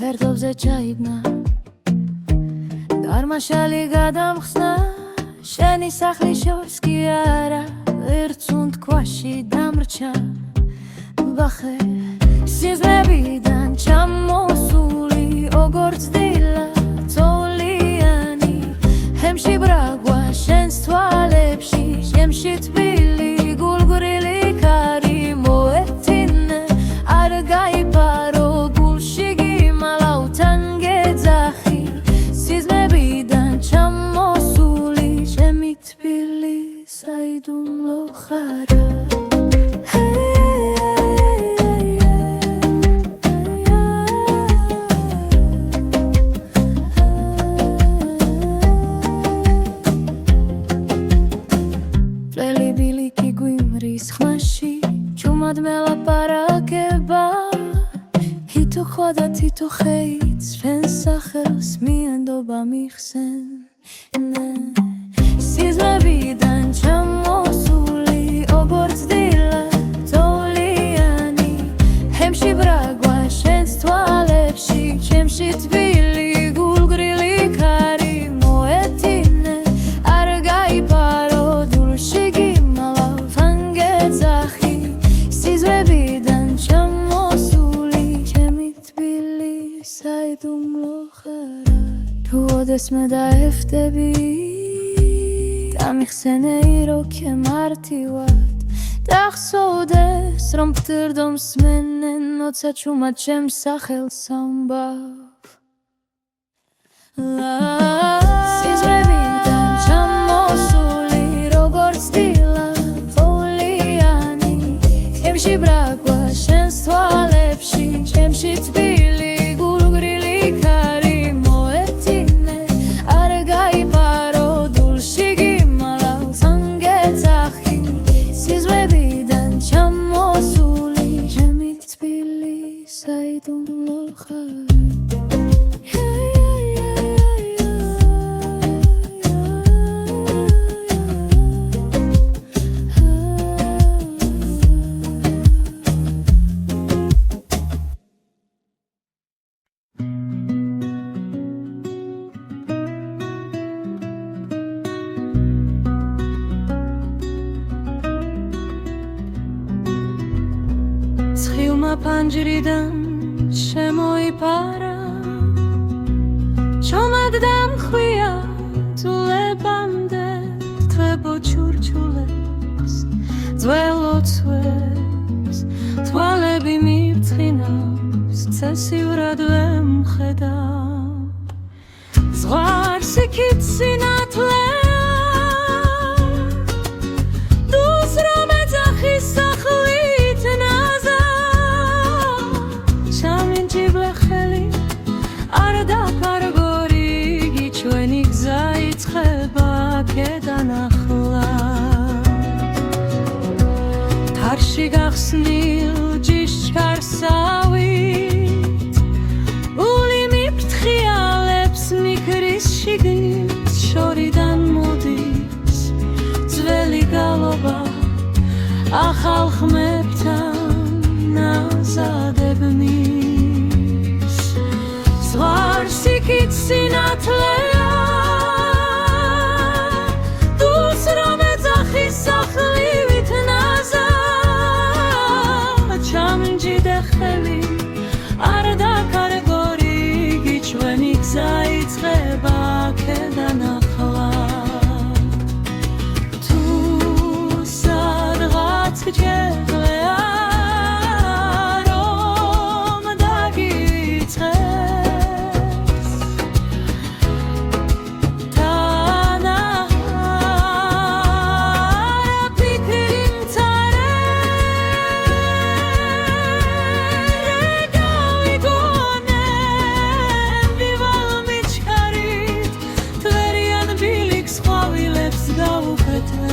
ფერდობზე ჩაიგნა დარმაშალი გადამხსნა შენი სახლის შორს კი არა ერთუნ თქვაში დამრჩა ვახე სიზმრებიდან ჩამოსული როგორც დილა თოვლიანი ჰემში ბრაგვა შენს თვალებში შემში თბილი გულგრილი ქარი მოეთინე არ გაიპარო გულში გიმალავთან გეძახი სიზმრებიდან ჩამოსული ჩემი თბილი საიდუმლო ხარა თითო ხეიც ჩვენს სახელს მიენდობა მიხსენ სიზმრებიდან ჩამოსული როგორც დილა თოვლიანი ჰემში ბრაგვა შენს თვალებში ჩემში თბილი გულგრილი ქარი მოეთინე არ გაიპარო დულში გიმალავთან გეძახი სიზმრებიდან ჩამოსული საიდუმლო ხარა თუ ოდესმე დაეხვდები დამიხსენე როქე მარტივად დახსოვდეს რომ ფთირდო მსმენენ მოცა ჩუმად ჩემს სახელს ამბავ სიზმრებიდან ჩამოსული როგორც დილა თოვლიანი ჩემში ბრაგვა შენს თვალებში ჩემში თბილი ფანჯრიდან შემოიფარა ჩომად დამხვია ძულებამდე თვებო ჩურჩულებს ძველოცვებს თვალები მივწყინავს ცესიურად ვემხედავ ზღვარს იქით სინათლეა დუს რომ ეძახის სახლით ნაზა ჩამინჯიბლე ხელი არ დაკარგორი იგი ჩვენი გზა იწყება აქედან ახლა თარში გახსნილ ჯიშკარსავით ული მიფრთხიალებს მიქრის შიგნით შორიდან მოდის ძველი გალობა ახალ ხმებთან აზადებნის ზღვარს იქით სინათლეა დუს რომ ეძახის სახლივით ნაზა ჩამჯიდე ხელი არ დაკარგორი იგი ჩვენი გზა იწყება აქედან ახლა თუ სადღაც გჯერია რომ დაგიწყეს თანაჰარა ფიქრი მცარე გავიგონე ვივალ მიჩქარით თვერიან ბილიქს ყვავილებს გავუკეთე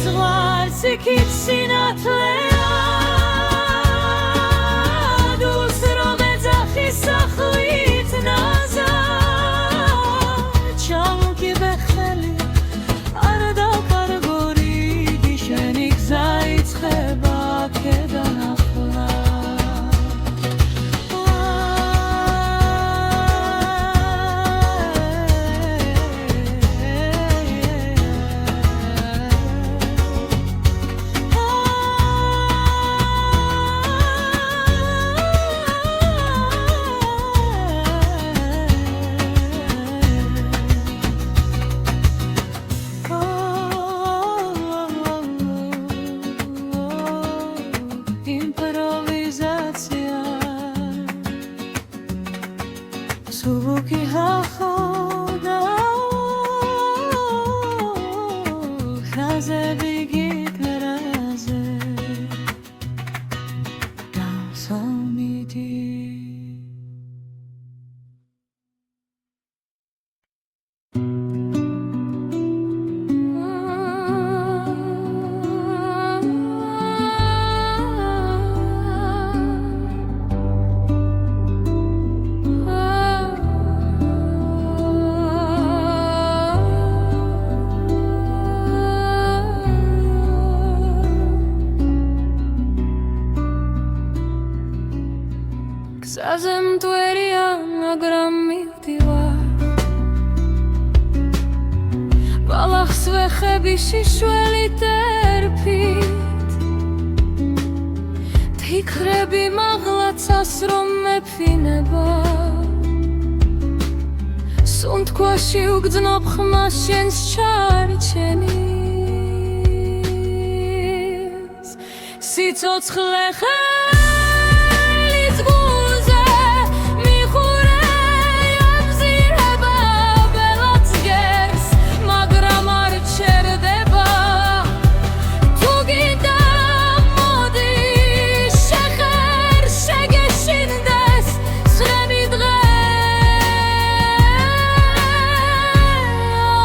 ზღვარს იქით სინათლეა დუს რომ ეძახის სახლით ნაზა ჩამგიბე ხელი არ დაკარგორი იგი შენი გზა იწყება აქედან ახლა იმპროვიზაცია სუბუქი ჰახოდა ხაზები გიგრაზე გასამიდი გზაზე მტვერია მაგრამ მივდივარ ბალახს ვეხები შიშველით ერფით თიქრები მაღლაცას რომ მეფინება სუნთქვაში უგრძნობ ხმას შენს ჩარჩენის სიცოცხლე ხელის გულზე მიხურე ამზირება ბელაც გერს მაგრამ არ ჩერდება თუ გინდა მოდი შეხერ შეგეშინდეს სრემი დღე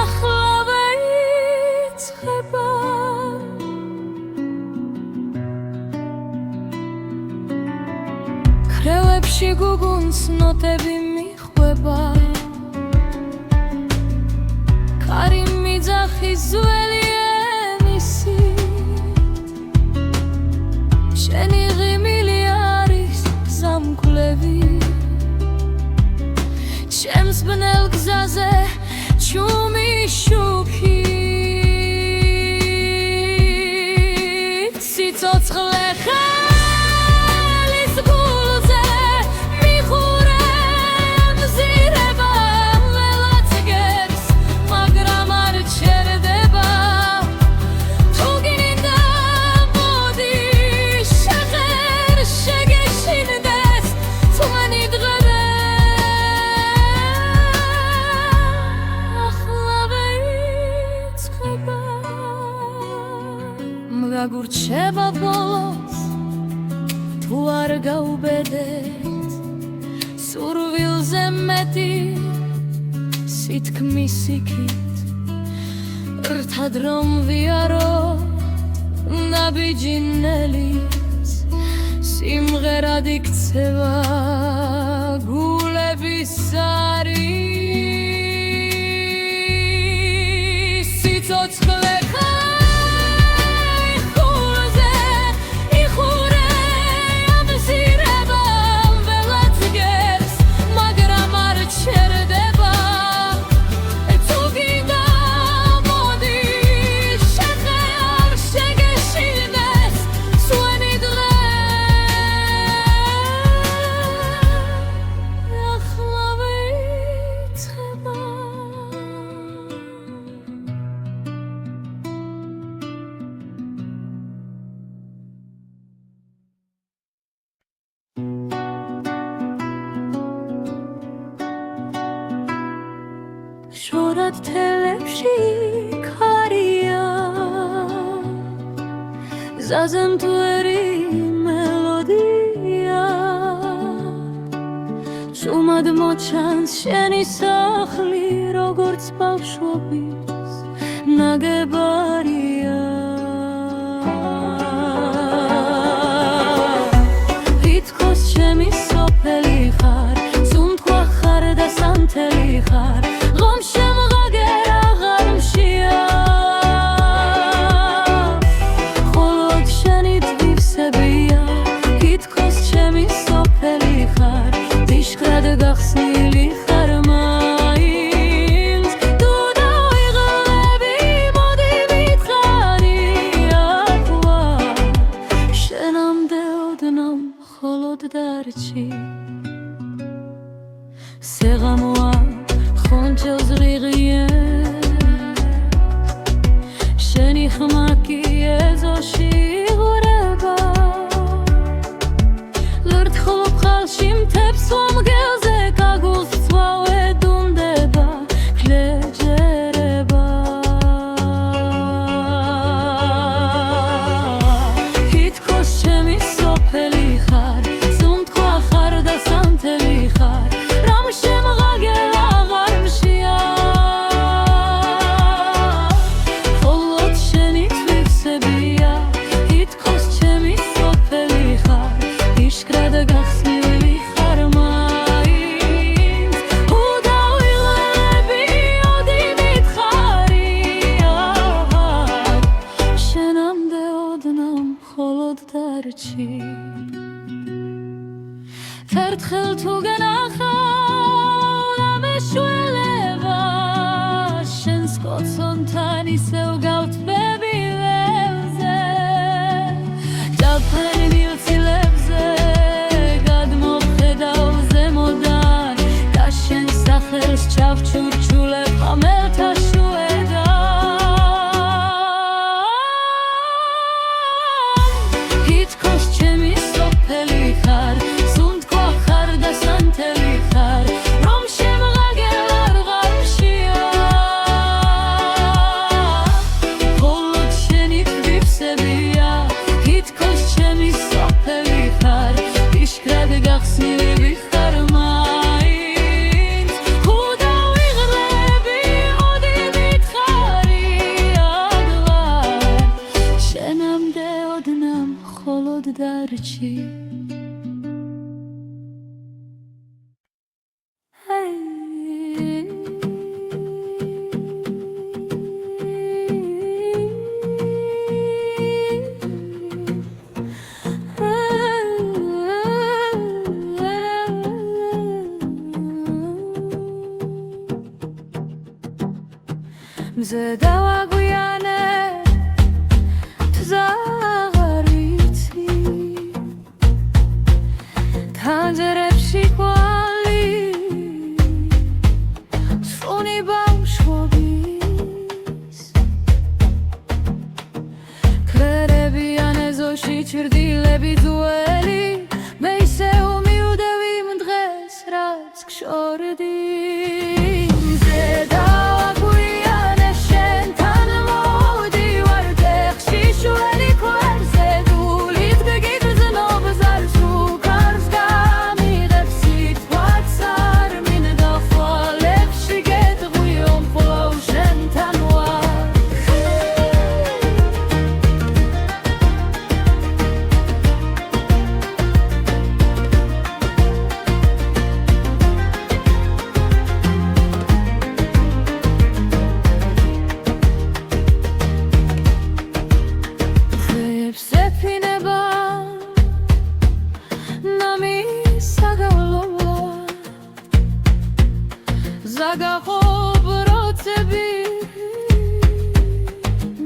ახლა ვეიწყება ქრევებში გუგუნს ნოტები მიხვება კარი მიძახის ძველი სიცხლე ხელის გულზე მიხურე მზირება ველაც გერს მაგრამ არ ჩერდება თუ გინდა მოდი შეხერ შეგეშინდეს თქვენი დღე ახლა ვეიწყება მგაგურჩება ბოლოს თუ არ გაუბედეთ სურვილზე მეტი სითქმის იქით რთად რომ ვიაროთ ნაბიჯინელის სიმღერად იქცევა გულების არის სიცოცხლე შორად თელებში ქარია ზაზემ თვერი მელოდია შუმად მოჩანს შენი სახლი როგორც ბავშვობის ნაგებარია თითქოს ჩემი სოფელი ხარ სუნთქვა ხარ და სანთელი ხარ გახსნილი ხარ მაინც თუ დავიღლები მოდი მითხარი ახლა შენამდე ოდნავ მხოლოდ დარჩი სეღამოა ხონჩელს ღიღიე შენი ხმა კი ეზოში იღვრება ლერთხოლ ხალში მთებს ვამგელზე ერთხელ თუ გენახავ და მეშველება შენს კოცონთან ისევ გავთბები ველზე დაფარენილ ცილებზე გადმოვხედავ ზემოდან და შენ სახელს ჩავჩურჩულებ ხამელთა შუედან თითქოს ჩემი სოფელი ხარ დარჩი მზე დავაგვიანე თზაღარით ხელში ჭრდილები ძველი მე ისე უმივდევი იმ დღეს რაც გშორდი ზედავაგვიანე შენთან მოვდივარ დეხში შველი ქვებზე დულით გიგრძნობს არ სუკარს გამიღებ სიტყვაც არ მინდა ხვალებში გეტყვი ომხლავ შენთან ვარ ზაგახობ როცები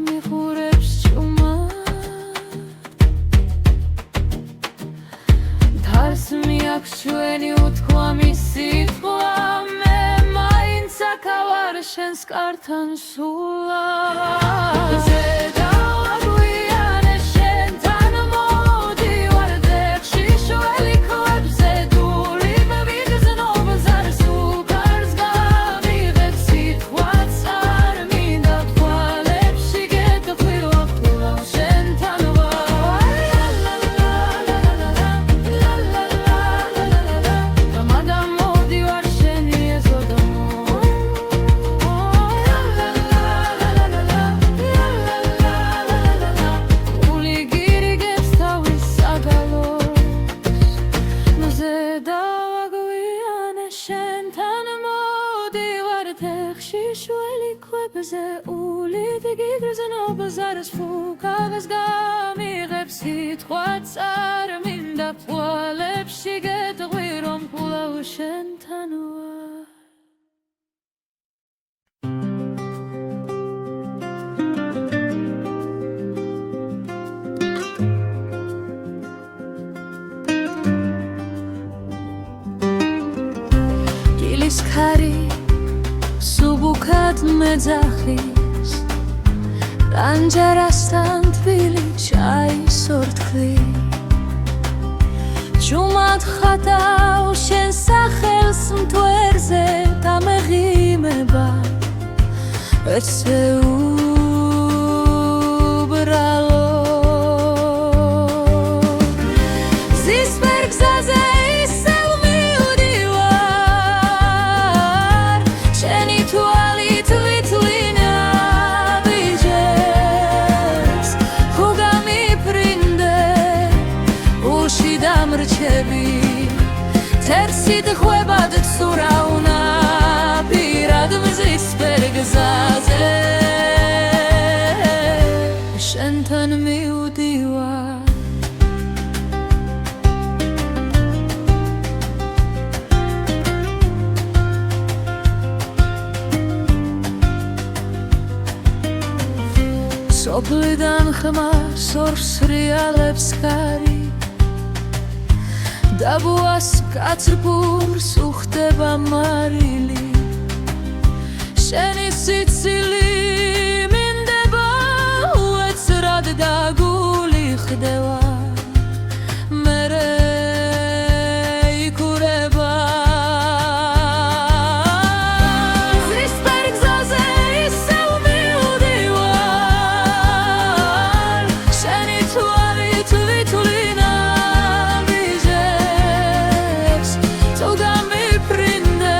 მიხურებს ჭუმა დარს მიაქვს ჩვენი უთქვამი სიტყვა მე მაინც აქავარ შენს კართან სულა ზედავაგვიანე შენთან მოვდივარ დეხში შველი ქვებზე დულით გიგრძნობს არ სუკარს გამიღებ სიტყვაც არ მინდა თვალებში გეტყვი ომხლავ შენთან ვარ დამადა მოვდივარ შენი ეზოდამო გული გირიგებს თავის საგალოს ზედავაგვიანე შენთან მოვდივარ დეხში შველი ქვებზე ულით გიგრძნობს არ სფუქავს გამიღებ სიტყვაც არ მინდა თვალებში გეტყვი რომ კვლავ შენთან ვარ დილის ქარი სუბუქად მეძახის რანჯარასთან თბილი ჩაის ორთქლი ჭუმად ხატავ შენ სახელს მთვერზე დამეღიმება ეცეუბრალო ზისფერ გზაზე ისევ მივდივარ შენი თვალით ვითვლინე ვიჯებს ხო გამიფრინდე უში დამრჩები თერსით ხვებად ცურავნა პირად მზისფერ გზაზე შენთან მივდივარ სოფლიდან ხმას ორს რეალებს კარი დაბუას კაცრფურს უხდება მარილი შენი სიცილი მინდება უეცრად და გული ხდება მერე იქურება ზისფერ გზაზე ისევ მივდივარ შენი თვალით ვითვლინე ვიჯებს თუ გამიფრინდე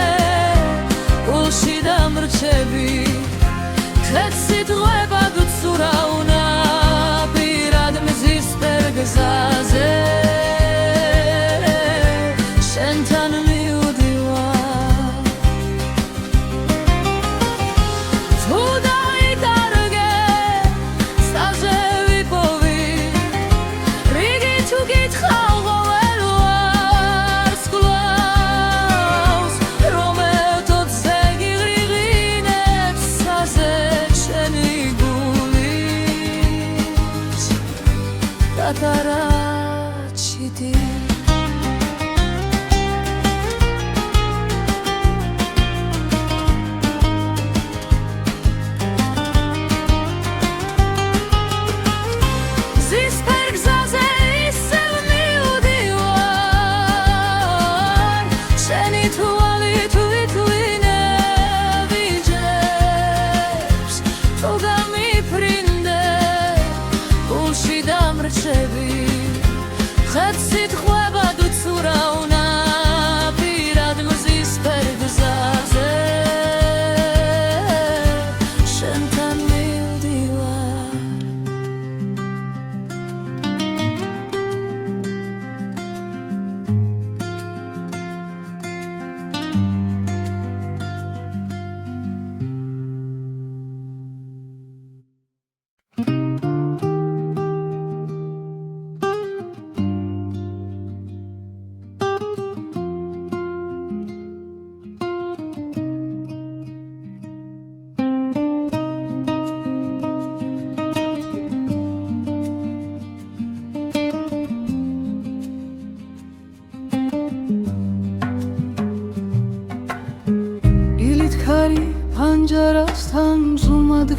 გულში დამრჩები თეთრით ღვებად ვცურავნა პირად მზისფერ გზაზე შენთან მივდივარ თუ დაიკარგე სტაზე ვიპოვი რიგი თუ გითხავ ყოველ ვარს კლავს რომ ეთოძე გიღრიღინებს საზე შენი გულის გატარაჩიდი ზისფერ გზაზე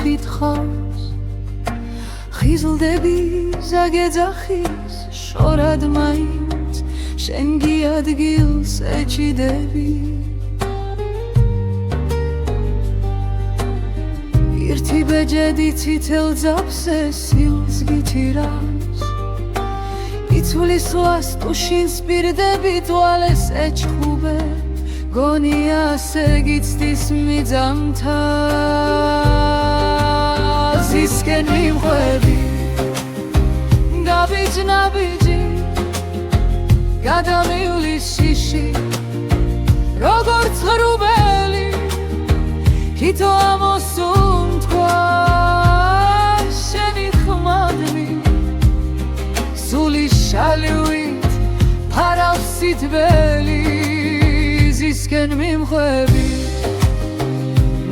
გითხავს ხიზლდები ზაგეძახის შორად მაინც შენ გიადგილს ეჭიდები ერთი ბეჯედი ცითელ ძაფზე სილს გითირავს იცვლის ხვას ტუშინს პირდები თვალეს ეჩხუბე გონია ასე გიცდის მიძამთა ზისკენ მიმხვები გაბიჯ-ნაბიჯი გადამივლის შიში როგორც ღრუბელი თითო ამოსუნთქვა შენი ხმადნი სული შალივით ფარავს სიტბელი ზისკენ მიმხვები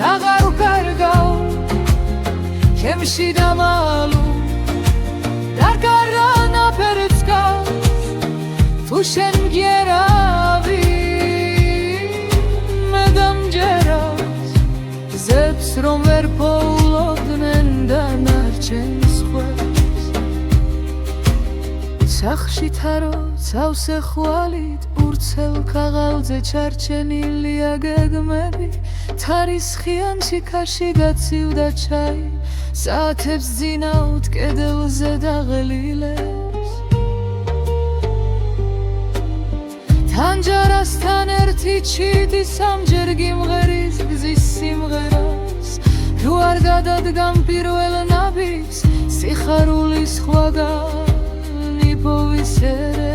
ნაღარ ვკარგავ ჩემში დამალუ დარგარა ნაფერიც გავს თუ შენ გერავი მე დამჯერავს ზებს რომ ვერ პოულობდნენ დანარჩენს ხვებს სახში თარო ცავსე ხვალით ურცელ ქაღალდზე ჩარჩენილია გეგმები თარის ხიანში ქაში გაცივდა ჩაი საათებს ძინავთ კედელზე დაღლილებს თანჯარასთან ერთი ჩიტი სამჯერ გიმღერის გზის სიმღერას თუ არ გადადგამ პირველ ნაბიჯს სიხარულის ხვაგანი პოვისერე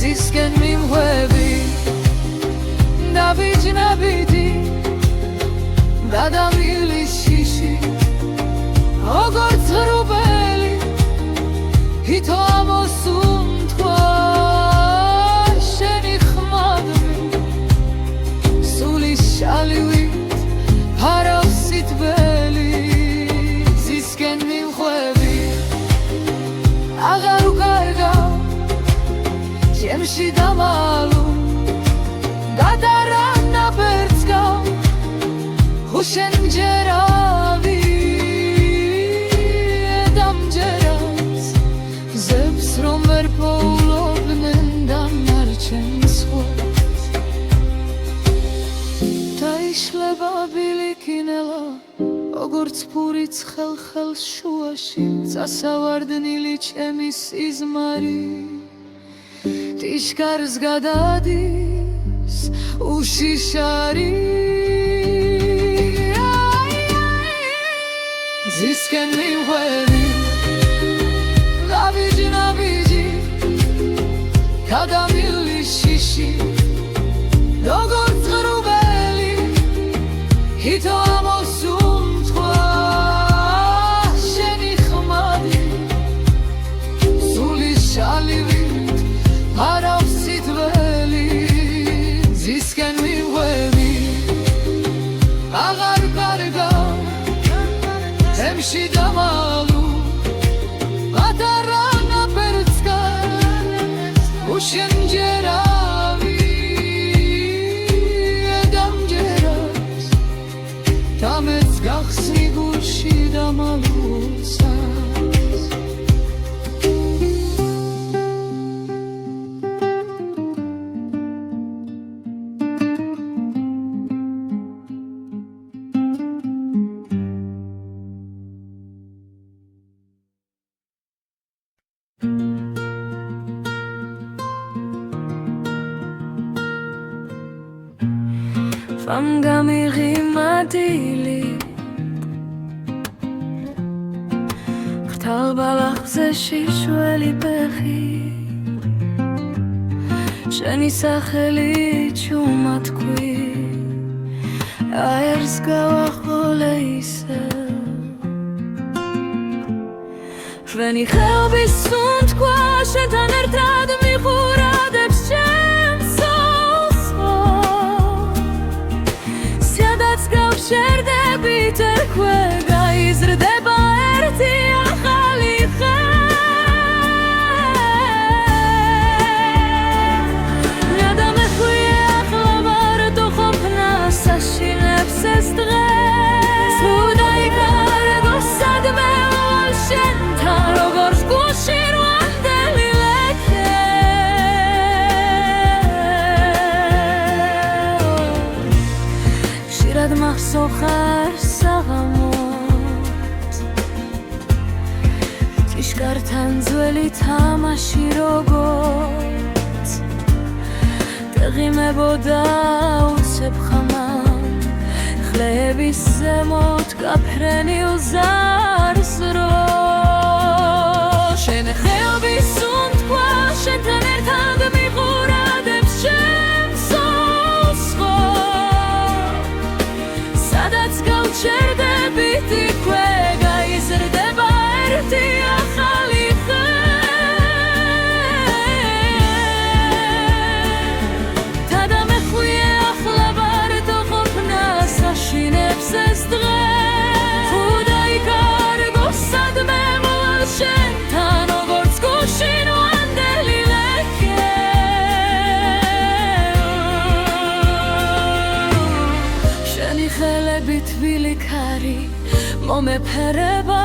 ზისკენ მიმხვები ნაბიჯ-ნაბიჯი გადამივლის შიში როგორც ღრუბელი თითო ამოსუნთქვა შენი ხმადნი სული შალივით ფარავს სიტბელი ზისკენ მიმხვები აღარ ვკარგავ ჩემში დამალუ გადარა ნაფერც გავს შენ ჯერავი დამჯერავს ზებს რომ ვერ პოულობდნენ დანარჩენს ხვებს დაიშლება ბილიკინელა როგორც ფურიც ხელს შუაში წასავარდნილი ჩემი სიზმარი ტიშკარს გადადის უშიშარი ზისკენ მიმხვები გაბიჯ-ნაბიჯი გადამივლის შიში როგორც ღრუბელი თითო ამოსუნთქვა შენი ხმადნი სული შალივით ფარავს სიტბელი ზისკენ მიმხვები აღარ ვკარგავ ჩემში დამალუ გადარა ნაფერც გავს შენ ჯერავი დამჯერავს დამეც გახსნი გულში დამალუცას Vam gamiri madili Khtal balachze shishweli pechi Sheni sacheli chumat kui Aers gawacholeise Veni khel bisunt kwa shetan ertad michuradeb შერდები თერქვე გაიზრდება ერთი ახალი ხე ნადამეხვია ახლა ვარ თუ ყოფნა საშინებს ეს მოხარ საღამოთ ჭიშკართან ძველი თამაში როგორც დაღიმებოდა უცებ ხამამ ხლების ზემოთ გაფრენილ ზარს რო შენ ხელების სუნთქვა შენთან ერთად მიყურადებს ჩემს სულს ხო სადაც გავჩერდებით იქვე გაიზრდება ერთი ახალი ხე დადამეხვიე ახლა ვარ თუ ყოფნას აშინებს ეს დღე თუ დაიკარგო სადმე მოვალ შენთან როგორც გუშინ ვანდელი ლექე შენი ხელები თბილი ქარი მომეფერება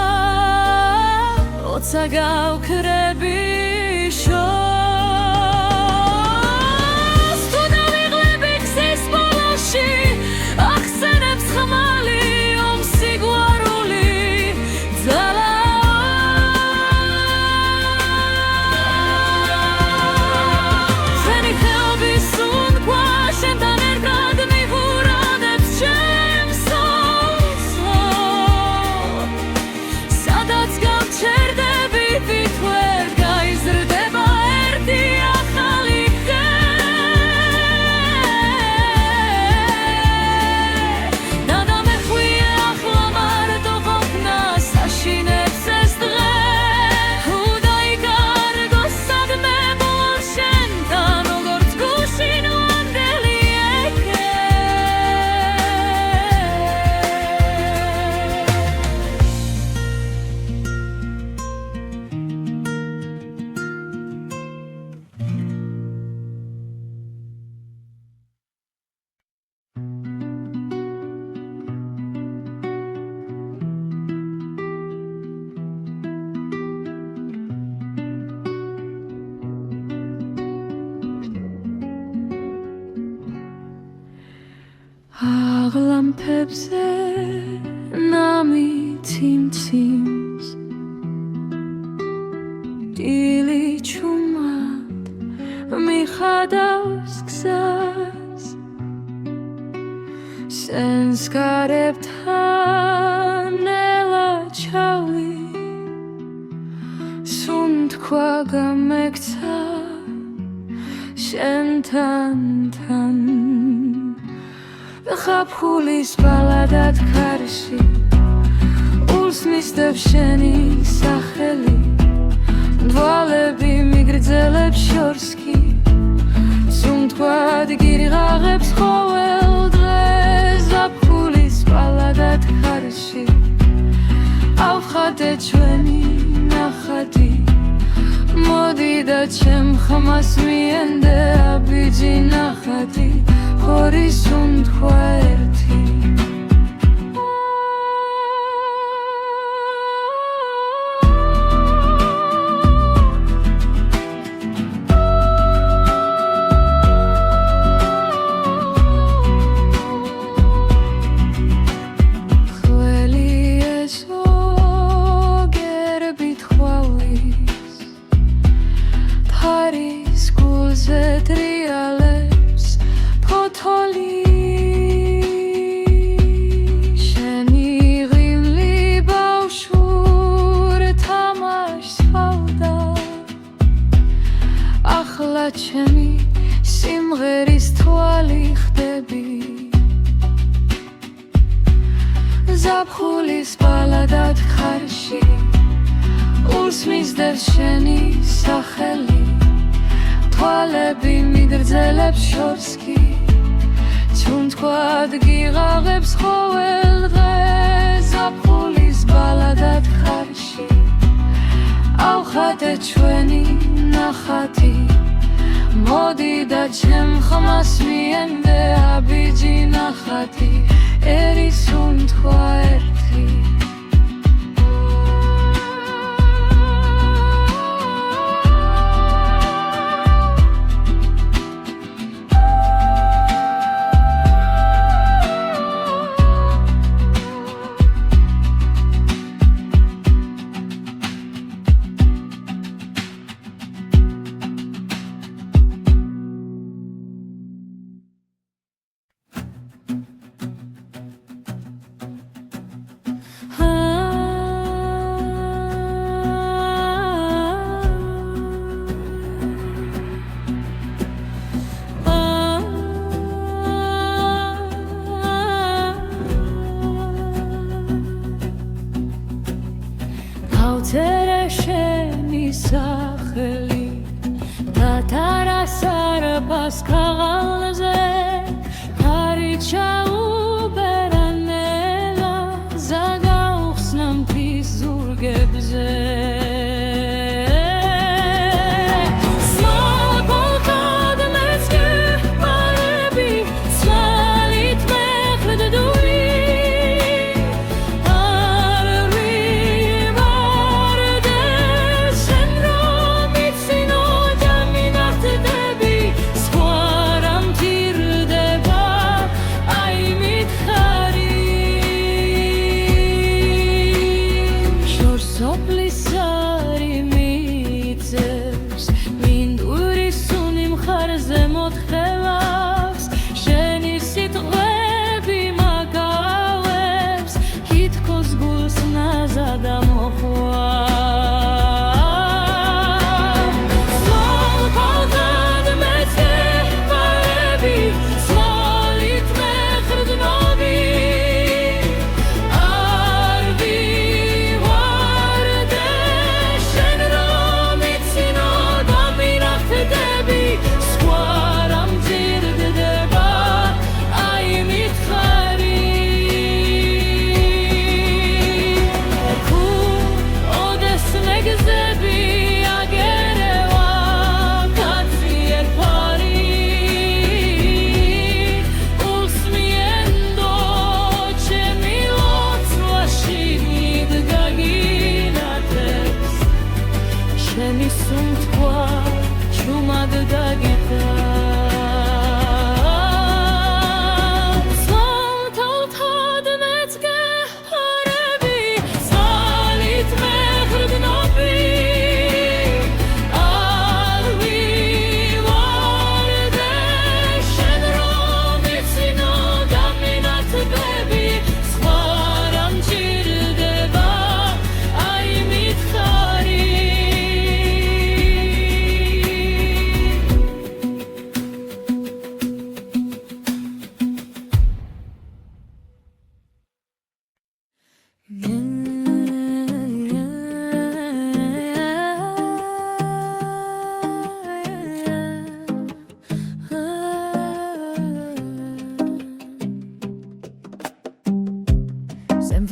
როცა გავქრები შორს თუ დავიღლები გზის ბოლოში ახსენებს ხმალი ომსიგვარული ძალა შენი ხელების სუნთქვა შენთან ერთად მიყურადებს ჩემს სულს სადაც გავჩერდებით იქვე გაიზრდება ერთი ახალი ხე დადამეხვიე ახლა მარტო ყოფნას აშინებს ეს დღე თუ დაიკარგო სადმე მოვალ შენთან როგორც გუშინ ვანდელი ექე აღლამფებზე ნამიციმციმს დილი ჩუმად მიხადავს გზას სენს გარებთან ნელა ჩავი სუნთქვა გამექცა შენთან თან ხაფხულის ბალადად ქარში ულს მისდევს შენი სახელი დვალები მიგრძელებს შორს კი სუნთქვად გირღაღებს ყოველ დღეს ზაფხულის ბალადად ქარში ავხატე ჩვენი ნახატი მოდი და ჩემ ხმას მიენდე აბიჯი ნახატი ორი სუნთქვა ერთი ხველი ეზო გერბით ხვალის ფარის გულზე ტრიალებს ფოთოლი შენი ღიმლი ბავშვურ თამაშს ჰავდა ახლა ჩემი სიმღერის თვალი ხდები ზაფხულის ბალადად ხარში ულს მისდევს შენი სახელი თვალები მიგრძელებს შორს კი სუნთქვად გიღაღებს ყოველ დღეს ზაფხულის ბალადად ხარში ავხატე ჩვენი ნახატი მოდი და ჩემ ხმას მიენდე აბიჯი ნახატი ერი სუნთქვა ერთი გაუწერე შენი სახელი დათარას არაფას ქაღალზე ქარი ჩაუბერანელა ზაგაუხსნა მთის ზურგებზე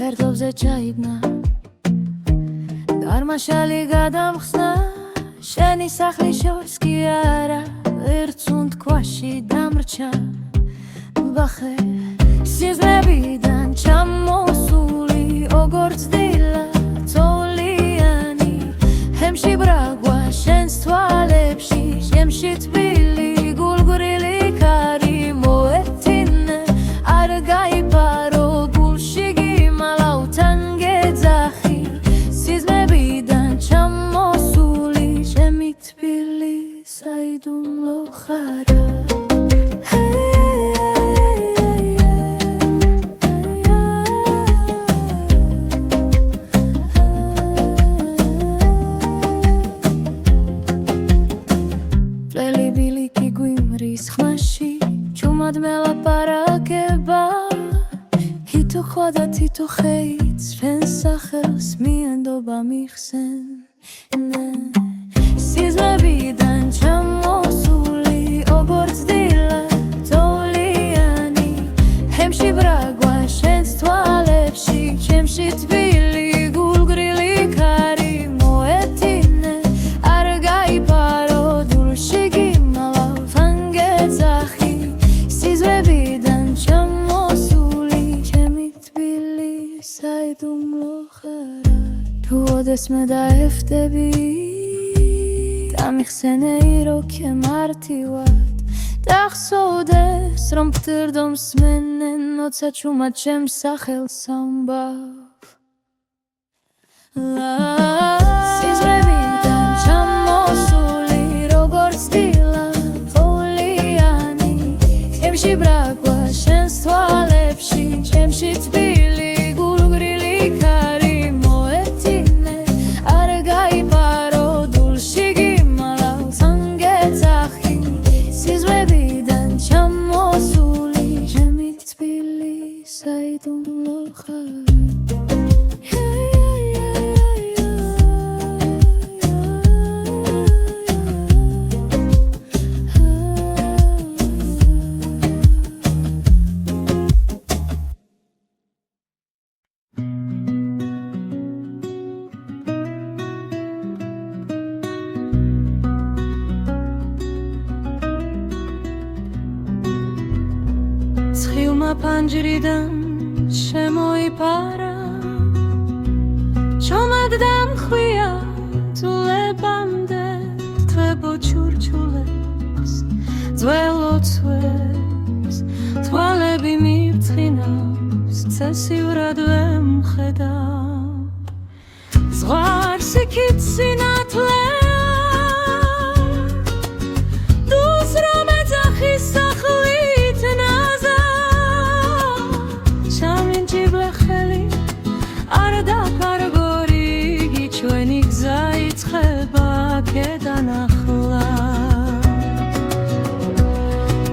ფერდობზე ჩაიგნა დარმაშალი გადამხსნა შენი სახლის შორს კი არა ერთუნ თქვაში დამრჩა ვახე სიზმრებიდან ჩამოსული როგორც დილა თოვლიანი ჰემში ბრაგვა შენს თვალებში შემში თბილი გულგრილი ქარი მოეთინე არ გაიპარო ხოდა თითო ხეიც ჩვენს სახელს მიენდობა მიხსენ სიზმრებიდან ჩამოსული როგორც დილა თოვლიანი ჰემში ბრაგვა შენს თვალებში ჩემში თბილი გულგრილი ქარი მოეთინე არ გაიპარო დულში გიმალავ თან გეძახი სიზმრებიდან თუ ოდესმე დაეხვდები გამიხსენე როქე მარტივად დახსოვდეს რომ ფთირდო მსმენენ ოცა ჩუმად ჩემს სახელს ამბავ სიზმრებიდან ჩამოსული როგორც დილა თოვლიანი ჩემში ბრაგვა შენს თვალებში ჩემში თბილი I don't know how ფანჯრიდან შემოიფარა ჩომად დამხვია ძულებამდე თვებო ჩურჩულებს ძველოცვებს თვალები მივწყინავს ცესივრად ვემხედავ ზღვარს იქით სინათლეა დუს რომ ეძახის სახლით ნაზა ჩამინჯიბლე ხელი არ დაკარგორი იგი ჩვენი გზა იწყება აქედან ახლა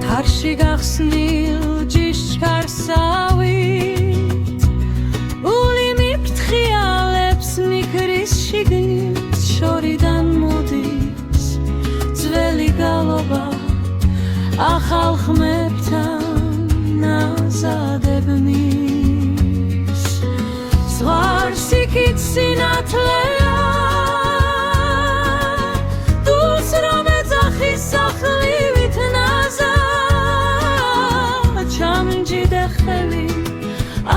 თარში გახსნილ ჯიშკარსავით ული მიფრთხიალებს მიქრის შიგნით შორიდან მოდის ძველი გალობა ახალ ხმებთან ნაზადებნის ზღვარს იქით სინათლეა დუს რომ ეძახის სახლივით ნაზა ჩამჯიდე ხელი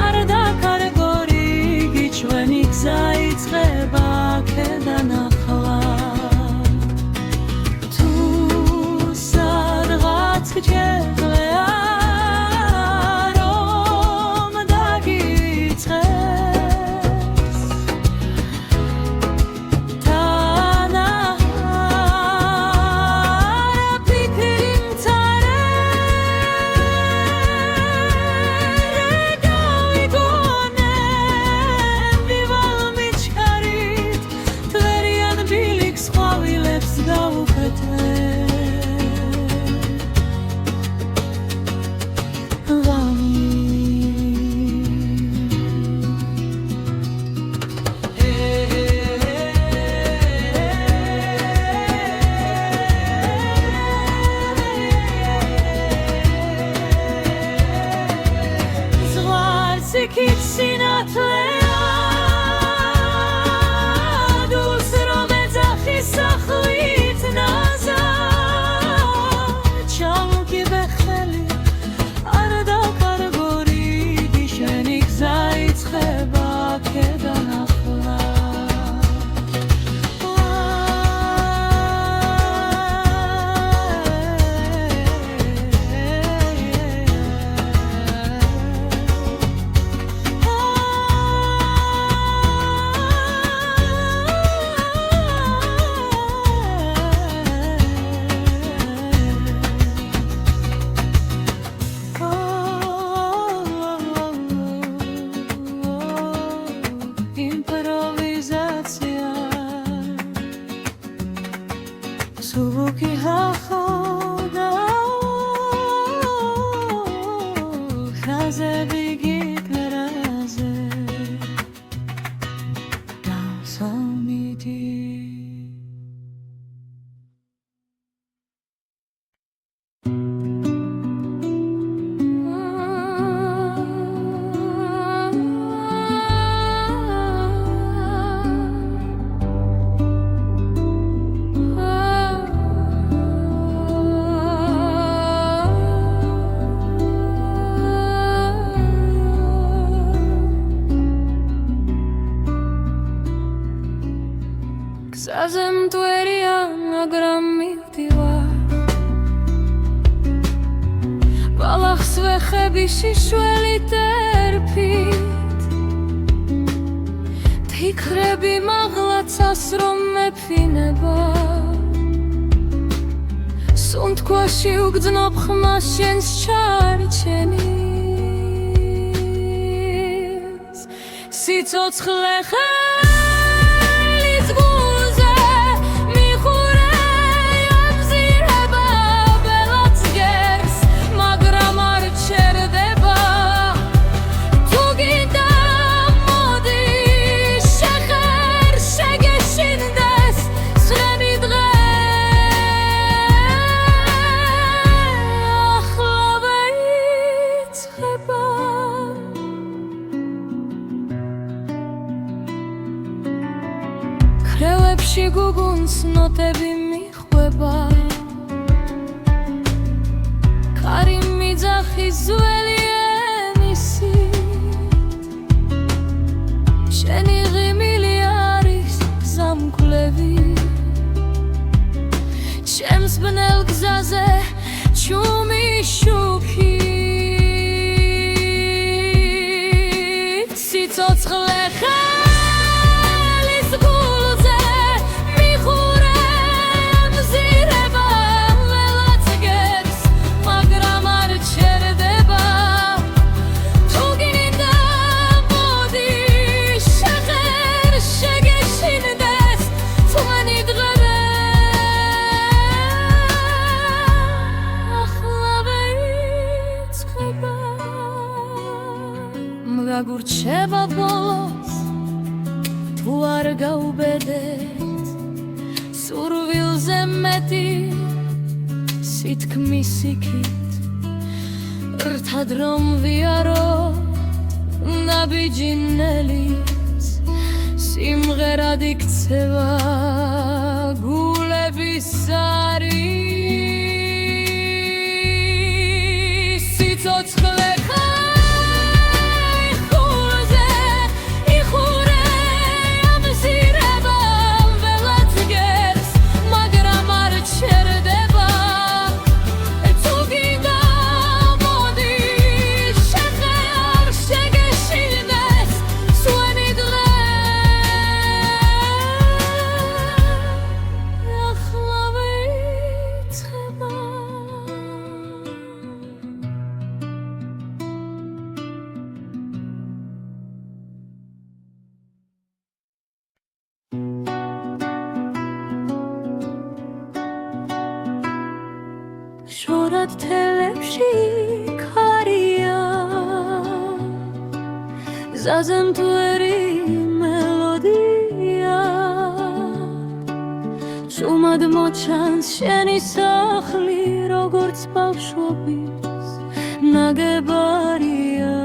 არ დაკარგორი იგი ჩვენი გზა იწყება აქედან ახლა თუ სადღაც გჯერია რომ დაგიწყეს თანაჰარა ფიქრი მცარე გავიგონე ვივალ მიჩქარით თვერიან ბილიქს ყვავილებს გავუკეთე იქით სინათლეა დუს რომ ეძახის სახლით ნაზა ჩამგიბე ხელი არ დაკარგორი იგი შენი გზა იწყება აქედან ახლა იმპროვიზაცია სუვუკი ჰახოდა ხაზები გიგრაზე დასამიდი გზაზე მტვერია მაგრამ მივდივარ ბალახს ვეხები შიშველით ერფით თიქრები მაღლაცას რომ მეფინება სუნთქვაში უგრძნობ ხმას შენს ჩარჩენის სიცოცხლე ხელის გულზე მიხურე აბზირება ბელაც გერს მაგრამ არ ჩერდება თუ გინდა მოდი შეხერ შეგეშინდეს სვენი დღე ახლა ვეიწყება ქრევებში გუგუნს ნოტები მიხვება კარი მიძახის ძველი შენი ღიმილი არის გზამკვლევი ჩემს ბნელ გზაზე ჩუმი შუქი სიცოცხლე ხელის გულზე მიხურე მზირება ველაც გებს მაგრამ არ ჩერდება თუ გინდა მოდი შეხერ შეგეშინდეს თქვენი დღე გაგურჩება ბოლოს თუ არ გაუბედეთ სურვილზე მეტი სითქმის იქით რთად რომ ვიარო ნაბიჯინელის სიმღერად იქცევა გულების არის სიცოცხლე შორად თელებში ქარია ზაზემთვერი მელოდია შუმად მოჩანს შენი სახლი როგორც ბავშვობის ნაგებარია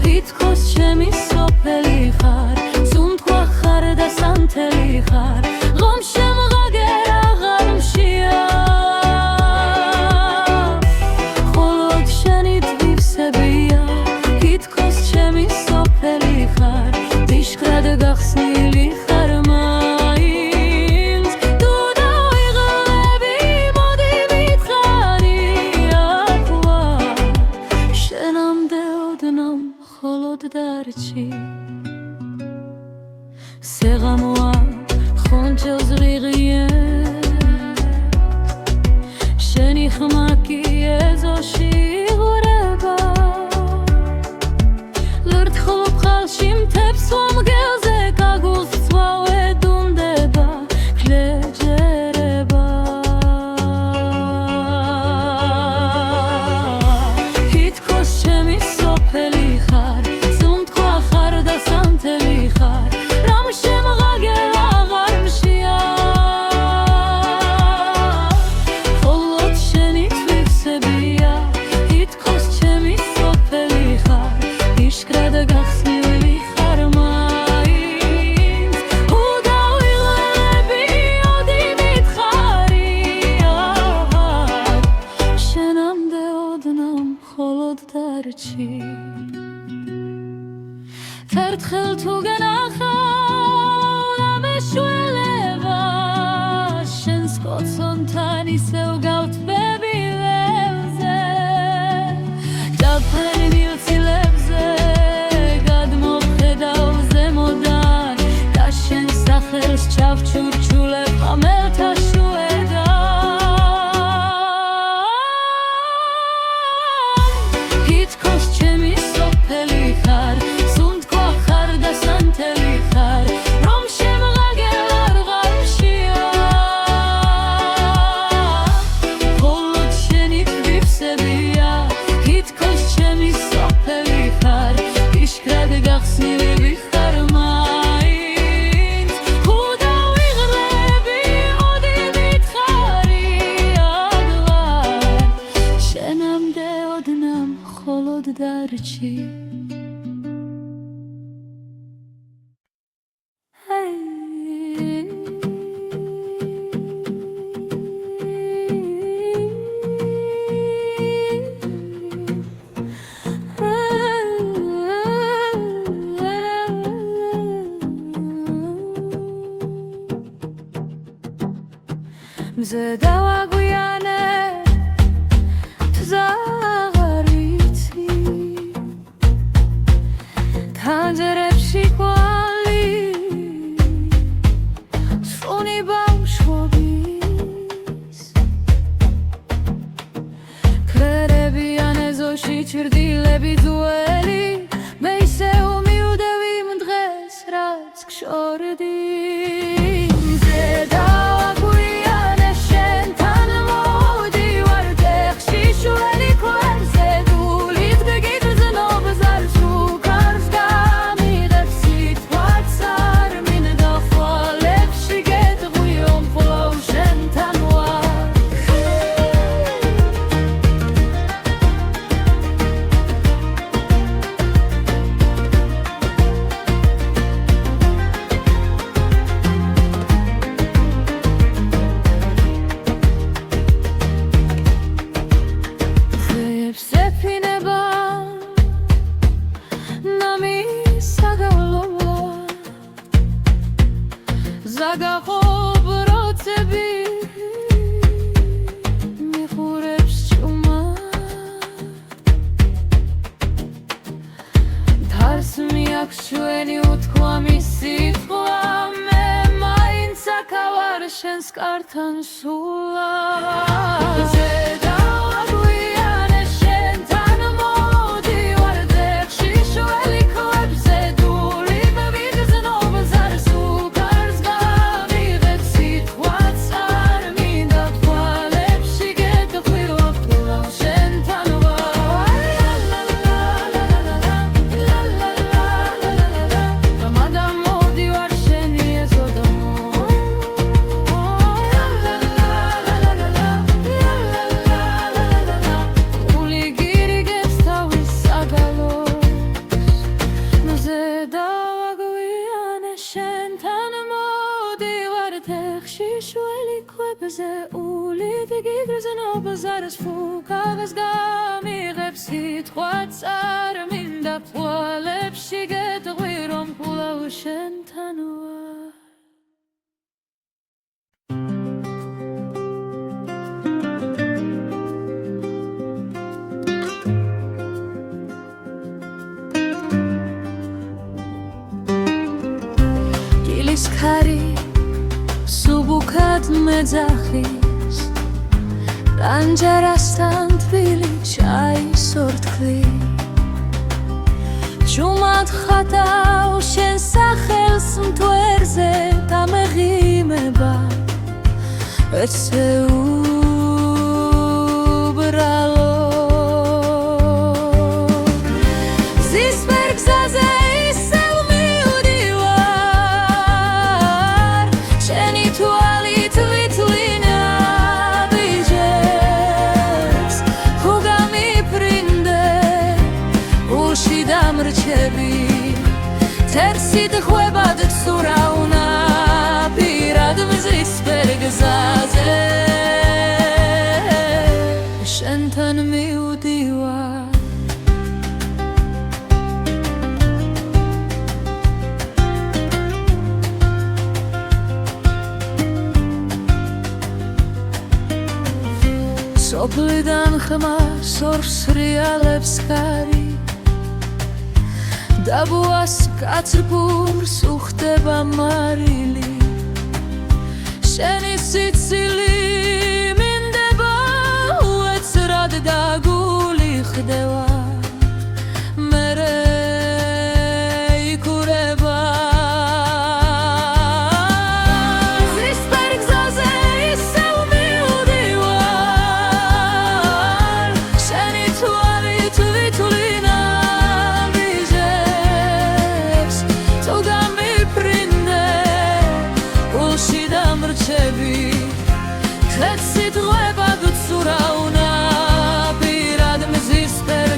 თითქოს ჩემი სოფელი ხარ სუნთქვა ხარ და სანთელი ხარ ღომ შემღაგერ აღარმშია მხოლოდ შენი თვისებია თითქოს ჩემი სოფელი ხარ დიშქრად გახსნილი ხარ მაინც თუ დავიღლები მოდი მითხარია თქვა შენამდე ოდნავ მხოლოდ დარჩი სეღამოა ხონჩელს რიღიებს შენი ხმა კი ეზოში იღვრება ლურთხულ ბხალში მთებს ვამგელზე კაგულს ცვავე დუნდება ქლეჯერება თითქოს ჩემი სოფელი ხარ სუნთქვა ხარ და სანთელი ხარ რამ შემღაგერ ერთხელ თუ გენახავ ამეშველება შენს კოცონთან ისევ გავთბები ველზე ჯაფრენ მილცილებზე გადმოვხედავ ზემოდან და შენ სახელს ჩავჩურჩულებ ხამელთა შუედან თითქოს ჩემი სოფელი ხარ დარჩი Hey ზედავაგვიანე ზაღარიცი თანჯერებში კვალი სრუნი ბავშვობის ქერებიან ეზოში ჩრდილები ძველი მე ისე უმიუდევი იმ დღეს რაც გშორდი ზაგახობ როცები მიხურებს ჭუმა თარს მიაქვს ჩვენი უთქვამი სიტყვა მე მაინც აქავარ შენს კართან სულა ზარს ფუკავს გამიღებს სიტყვაც არ მინდა ფვალებში გეტყვი რომ კვლავ შენთან ვარ დილის ქარი სუბუქად მეძახის ტანჯერასთან თბილი ჩაის ორთქლი ჭუმად ხატავ შენ სახელს მთვერზე დამეღიმება ეცე უბრალო ზისფერ გზაზე ისევ მივდივარ შენი თვალით ვითვლინა თერსით ხვებად ცურავნა პირად მზისფერ გზაზე შენთან მივდივარ სოფლიდან ხმას ორს რეალებს ხარი დაბუას კაცრფურს უხდება მარილი შენი სიცილი მინდება უეცრად დაგული ხდება მერე იქურება ზისფერ გზაზე ისევ მივდივარ შენი თვალით ვითვლინა ქეცით ღვებად ცურავნა პირად მზისფერ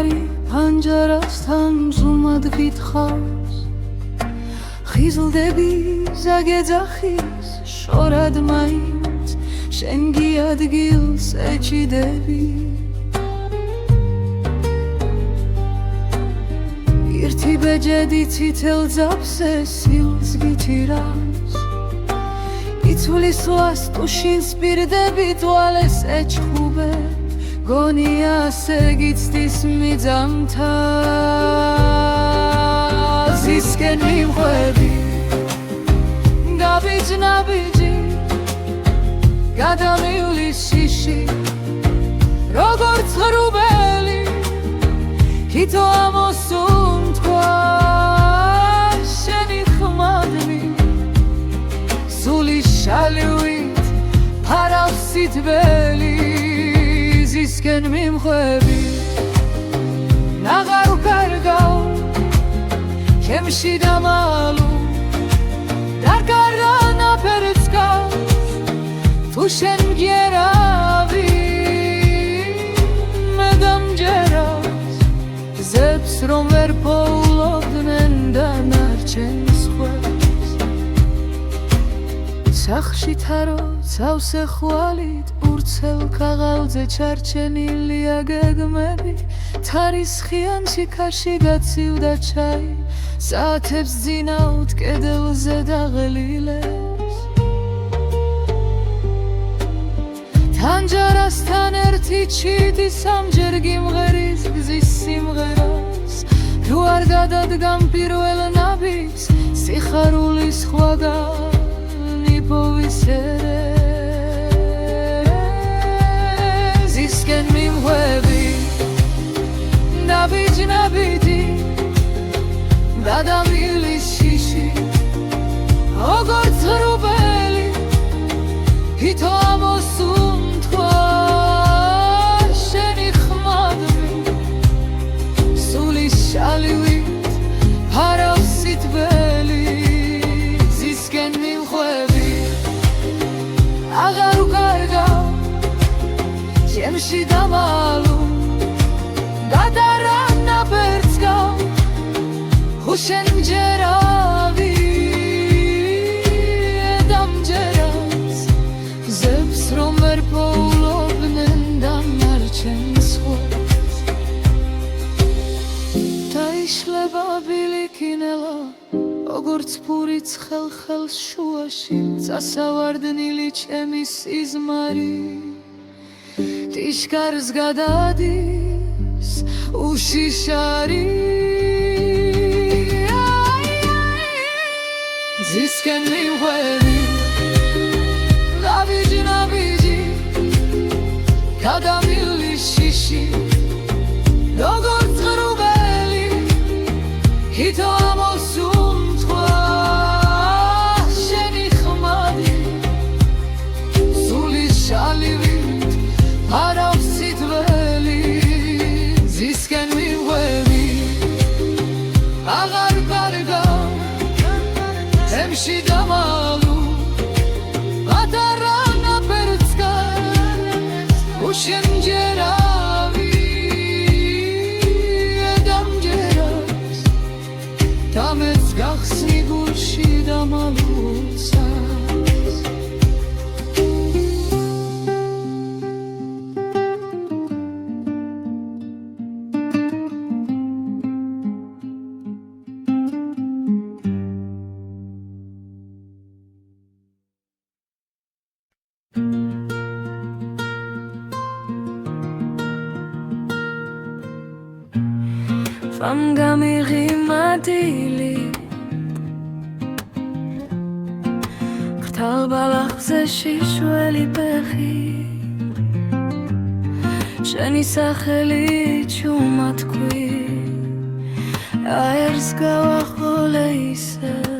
მივდი პანჯარასთან ზუმად გითხავს ხიზლდები ზაგეძახის შორად მაინც შენ გიადგილს ეჭიდები ერთი ბეჯედი ცითელ ძაფზე სილს გითირავს იცვლის ლას ტუშინს პირდები თვალეს ეჩხუბე გონია სეგიცდის მიძამთა ზისკენ მივხვევი გაბიჯნაბიჯი გადამივლის შიში როგორც ღრუბელი ქითო ამოსუნთქვა შენი ხმადნი სული შალივით ფარავს სითბელი ზისკენ მიმხვევი აღარ ვკარგავ ჩემში დამალუ დარგარდა ნაფერს გავს თუ შენ მგერავი მე დამჯერავს ზებს რომ ვერ პოულობდნენ დანარჩენს ხვევს სახლში თარო ცავსე ხვალით ურცელ ქაღალდზე ჩარჩენილია გეგმები თარისხიანში ქარში გაცივდა ჩაი საათებს ძინავთ კედელზე დაღლილებს თანჯარასთან ერთი ჩიტი სამჯერ გიმღერის გზის სიმღერას თუ არ გადადგამ პირველ ნაბიჯს სიხარულის ხვაგანი povisere ზისკენ მიმხვევი ნაბიჯი გადამივლის შიში როგორც ღრუბელი ქითო ამოსუნთქვა შენი ხმადნი სული შალივით ფარავს სითბელი ზისკენ მიმხვევი აღარ ვკარგავ ჩემში დამალუ გადარა ნაფერს გავს შენ მჯერავი დამჯერავს ზებს რომ ვერ პოულობდნენ დანარჩენს ხვევს დაიშლება ბილიკინელა როგორც ფურიც ხელს შუაში წასავარდნილი ჩემი სიზმარი ტიშკარს გადადის უშიშარი ზისკენ მივხვევი ნაბიჯი გადამივლის შიში როგორც ღრუბელი ქითო ამოსუნთქვა შენი ხმადი სული შალივით ფარავს სითბელი ზისკენ მივხვევი აღარ ვკარგავ ჩემში დამალუ გადარა Vam gamigimadili Khtal balagze shishveli pexi Sheni sakheli chumatkvi Aers gavakhle isel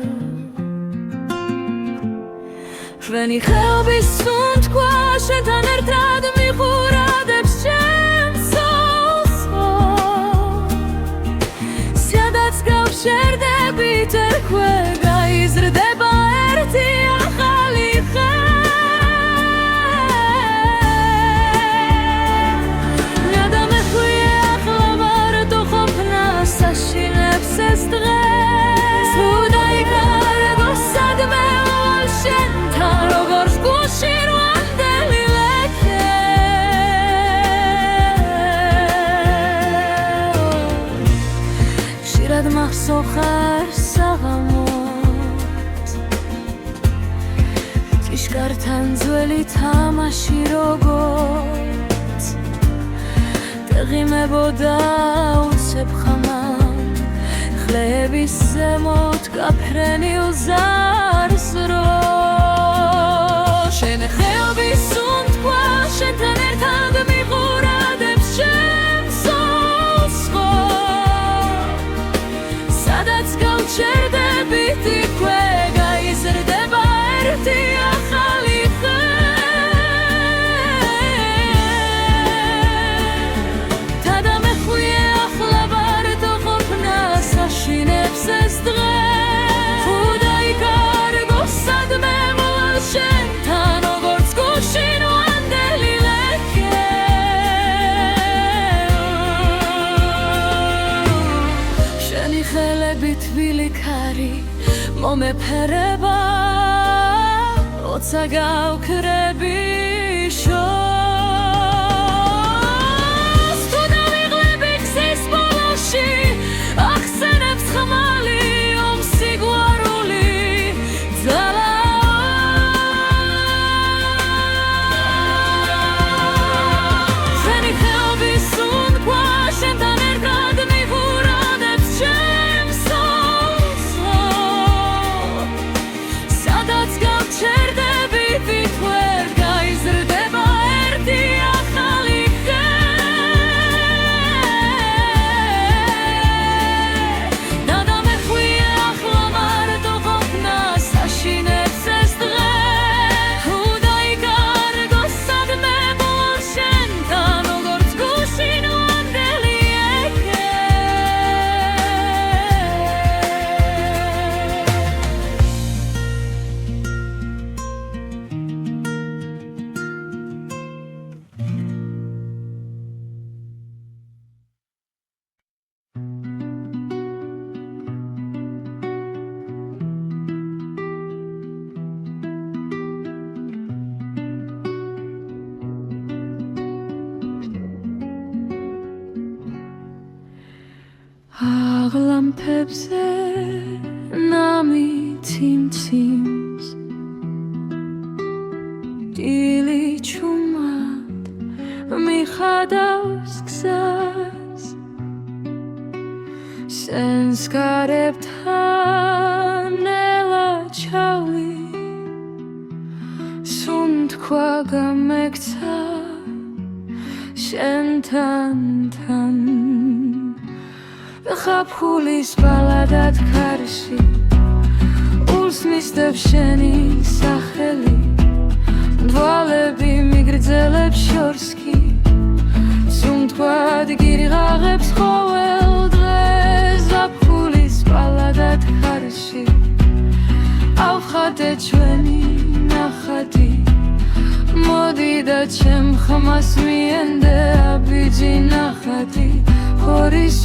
Shveni khelbi sundkva shetan ertrad mikhuradeps Sherdebit erkve gaizrdeba erti axali xe Adam ეხვია ახლა то ყოფნა საშინებს ეს დღეს თუ დაიკარგო სადმე ვალ შენთან როგორც გულში რვანდელი ლექე ხშირად მახსოვხარ საღამოს ჭიშკართან ძველი თამაში როგორც დაღიმებოდა უცებ ხამამ ხლების ზემოთ გაფრენილ ზარს რო შენ ხელბის სუნთქვა შენთან ერთად მიყურადებს ჩემს სულს ხო სადაც გავჩერდებით იქვე გაიზრდება ერთი ახალი ხე თადამეხვია ახლა ვარდო ყოფნა საშინებს ეს დღე თუ დაიკარგო სადმე მოვალ შენთან როგორც გულში ნვანდელი ლექე შენი ხელები თბილი ქარი მომეფერება როცა გავქრები შორს თუ დავიღლები გზის ბოლოში ახსენებს ხმალი ომსიგვარული ძალა შენი ხელების სუნთქვა შენთან ერთად მივურადებს ჩემს სულს სადაც გავჩერდებით იქვე გაიზრდება ერთი ახალი ხე დადამეხვია ახლა მარტო ყოფნა საშინებს ეს დღე თუ დაიკარგო სადმე მოვალ შენთან როგორც გულში ნვანდელი ეკე აღლამფებზე ნამიციმციმს დილი ჩუმად მიხადავს გზას სენს გარებთან ნელა ჩავი სუნთქვა გამექცა შენთან თან ხაფხულის ბალადად ქარში ულს მისდევს შენი სახელი დვალები მიგრძელებს შორს კი სუნთქვად გირიღაღებს ყოველ დღეს ზაფხულის ბალადად ქარში ავხატე ჩვენი ნახატი მოდი და ჩემ ხმას მიენდე აბიჯი ნახატი ხორის